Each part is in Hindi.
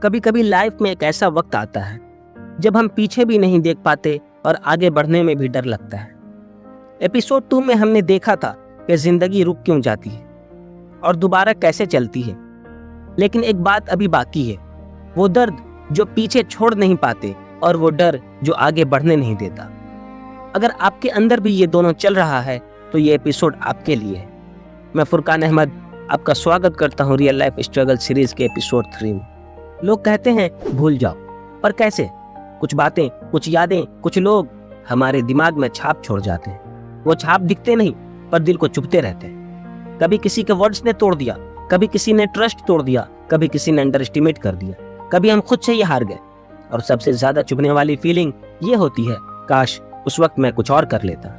कभी कभी लाइफ में एक ऐसा वक्त आता है जब हम पीछे भी नहीं देख पाते और आगे बढ़ने में भी डर लगता है। एपिसोड 2 में हमने देखा था कि जिंदगी रुक क्यों जाती है और दोबारा कैसे चलती है। लेकिन एक बात अभी बाकी है, वो दर्द जो पीछे छोड़ नहीं पाते और वो डर जो आगे बढ़ने नहीं देता। अगर आपके अंदर भी ये दोनों चल रहा है तो ये एपिसोड आपके लिए है। मैं फुरकान अहमद आपका स्वागत करता हूँ रियल लाइफ स्ट्रगल सीरीज के एपिसोड 3 में। लोग कहते हैं भूल जाओ, पर कैसे? कुछ बातें, कुछ यादें, कुछ लोग हमारे दिमाग में छाप छोड़ जाते हैं। वो छाप दिखते नहीं पर दिल को चुभते रहते हैं। कभी किसी के वर्ड्स ने तोड़ दिया, कभी किसी ने ट्रस्ट तोड़ दिया, कभी किसी ने अंडर एस्टिमेट कर दिया, कभी हम खुद से ही हार गए। और सबसे ज्यादा चुभने वाली फीलिंग ये होती है, काश उस वक्त मैं कुछ और कर लेता।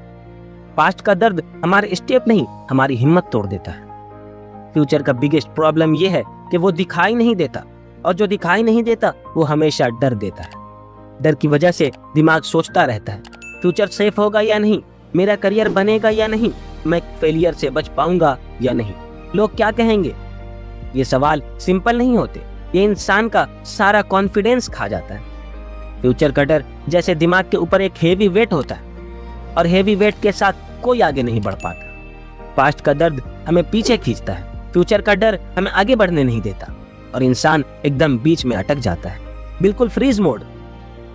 पास्ट का दर्द हमारे स्टेप नहीं, हमारी हिम्मत तोड़ देता है। फ्यूचर का बिगेस्ट प्रॉब्लम ये है कि वो दिखाई नहीं देता, और जो दिखाई नहीं देता वो हमेशा डर देता है। डर की वजह से दिमाग सोचता रहता है, फ्यूचर सेफ होगा या नहीं, मेरा करियर बनेगा या नहीं, मैं फेलियर से बच पाऊंगा या नहीं, लोग क्या कहेंगे। ये सवाल सिंपल नहीं होते, ये इंसान का सारा कॉन्फिडेंस खा जाता है। फ्यूचर का डर जैसे दिमाग के ऊपर एक हेवी वेट होता है, और हेवी वेट के साथ कोई आगे नहीं बढ़ पाता। पास्ट का दर्द हमें पीछे खींचता है, फ्यूचर का डर हमें आगे बढ़ने नहीं देता, और इंसान एकदम बीच में अटक जाता है, बिल्कुल फ्रीज मोड।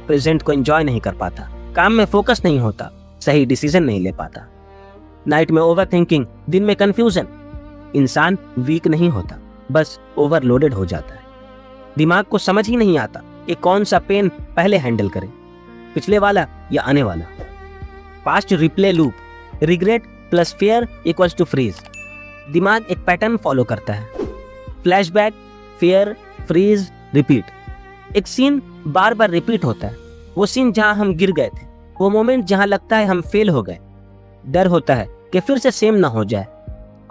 प्रेजेंट को एंजॉय नहीं कर पाता, काम में फोकस नहीं होता, सही डिसीजन नहीं ले पाता। नाइट में ओवरथिंकिंग, दिन में कंफ्यूजन। इंसान वीक नहीं होता, बस ओवरलोडेड हो जाता है। दिमाग को समझ ही नहीं आता कि कौन सा पेन पहले हैंडल करे, पिछले वाला या आने वाला। Past replay loop, regret plus fear equals to freeze. दिमाग एक पैटर्न फॉलो करता है, फ्लैशबैक, फियर, फ्रीज, रिपीट। एक सीन बार बार रिपीट होता है, वो सीन जहां हम गिर गए थे, वो मोमेंट जहां लगता है हम फेल हो गए। डर होता है कि फिर से सेम ना हो जाए,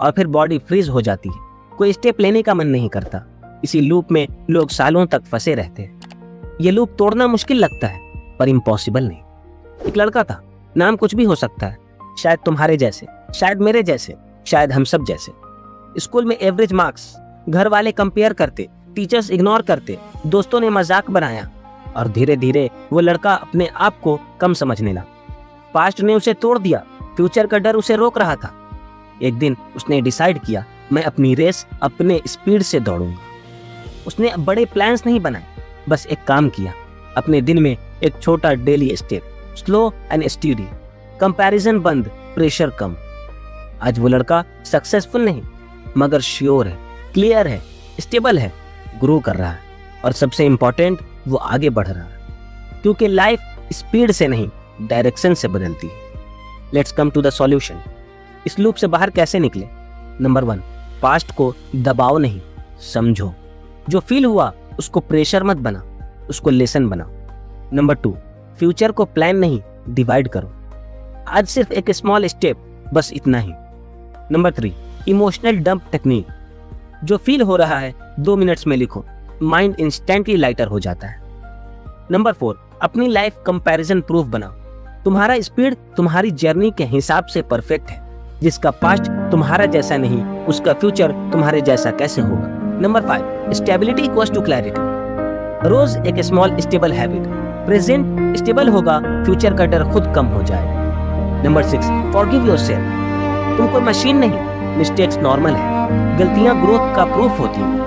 और फिर बॉडी फ्रीज हो जाती है, कोई स्टेप लेने का मन नहीं करता। इसी लूप में लोग सालों तक फंसे रहते हैं। ये लूप तोड़ना मुश्किल लगता है, पर इम्पॉसिबल नहीं। एक लड़का था, नाम कुछ भी हो सकता है, शायद तुम्हारे जैसे, शायद मेरे जैसे, शायद हम सब जैसे। स्कूल में एवरेज मार्क्स, घर वाले कंपेयर करते, टीचर्स इग्नोर करते, दोस्तों ने मजाक बनाया, और धीरे धीरे वो लड़का अपने आप को कम समझने लगा। पास्ट ने उसे तोड़ दिया, फ्यूचर का डर उसे रोक रहा था। एक दिन उसने डिसाइड किया, मैं अपनी रेस अपने स्पीड से दौड़ूंगा। उसने बड़े प्लान्स नहीं बनाए, बस एक काम किया, अपने दिन में एक छोटा daily step, slow and study. Comparison बंद, प्रेशर कम। आज वो लड़का सक्सेसफुल नहीं, मगर श्योर है, क्लियर है, स्टेबल है, ग्रो कर रहा है, और सबसे इंपॉर्टेंट वो आगे बढ़ रहा है। क्योंकि लाइफ स्पीड से नहीं, डायरेक्शन से बदलती है। Let's come to the solution. इस लूप से बाहर कैसे निकले? नंबर 1, पास्ट को दबाओ नहीं, समझो। जो फील हुआ उसको प्रेशर मत बना, उसको लेसन बना। नंबर 2, फ्यूचर को प्लान नहीं, डिवाइड करो। आज सिर्फ एक स्मॉल स्टेप, बस इतना ही। Number 3, emotional dump technique. जो फील हो रहा है 2 मिनट्स में लिखो, माइंड इंस्टेंटली लाइटर हो जाता है। नंबर 4, अपनी लाइफ कंपैरिजन प्रूफ बनाओ। तुम्हारा स्पीड तुम्हारी जर्नी के हिसाब से परफेक्ट है। जिसका पास्ट तुम्हारा जैसा नहीं, उसका फ्यूचर तुम्हारे जैसा कैसे होगा। Number 5, stability equals to clarity. रोज एक small stable habit, present stable होगा, फ्यूचर का डर खुद कम हो जाएगा। Number 6, forgive yourself. तुम कोई मशीन नहीं, मिस्टेक्स नॉर्मल है, गलतियां ग्रोथ का प्रूफ होती है।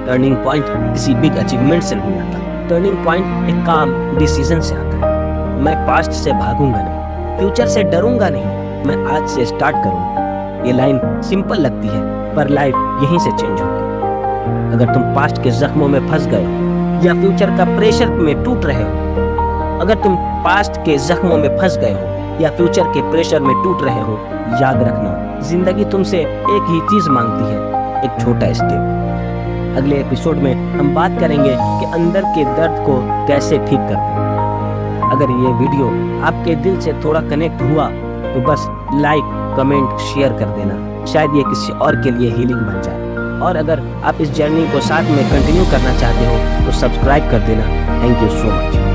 टर्निंग पॉइंट किसी बिग अचीवमेंट से नहीं आता, टर्निंग पॉइंट एक काम डिसीजन से आता है। मैं पास्ट से भागूंगा नहीं, फ्यूचर से डरूंगा नहीं, मैं आज से स्टार्ट करूंगा। ये लाइन सिंपल लगती है, पर लाइफ यहीं से चेंज होगी। अगर तुम पास्ट के जख्मों में फंस गए हो या फ्यूचर का प्रेशर में टूट रहे हो, अगर तुम पास्ट के जख्मों में फंस गए हो या फ्यूचर के प्रेशर में टूट रहे हो, याद रखना, जिंदगी तुमसे एक ही चीज मांगती है, एक छोटा स्टेप। अगले एपिसोड में हम बात करेंगे कि अंदर के दर्द को कैसे ठीक करते हैं। अगर ये वीडियो आपके दिल से थोड़ा कनेक्ट हुआ तो बस लाइक, कमेंट, शेयर कर देना, शायद ये किसी और के लिए हीलिंग बन जाए। और अगर आप इस जर्नी को साथ में कंटिन्यू करना चाहते हो तो सब्सक्राइब कर देना। Thank you so much.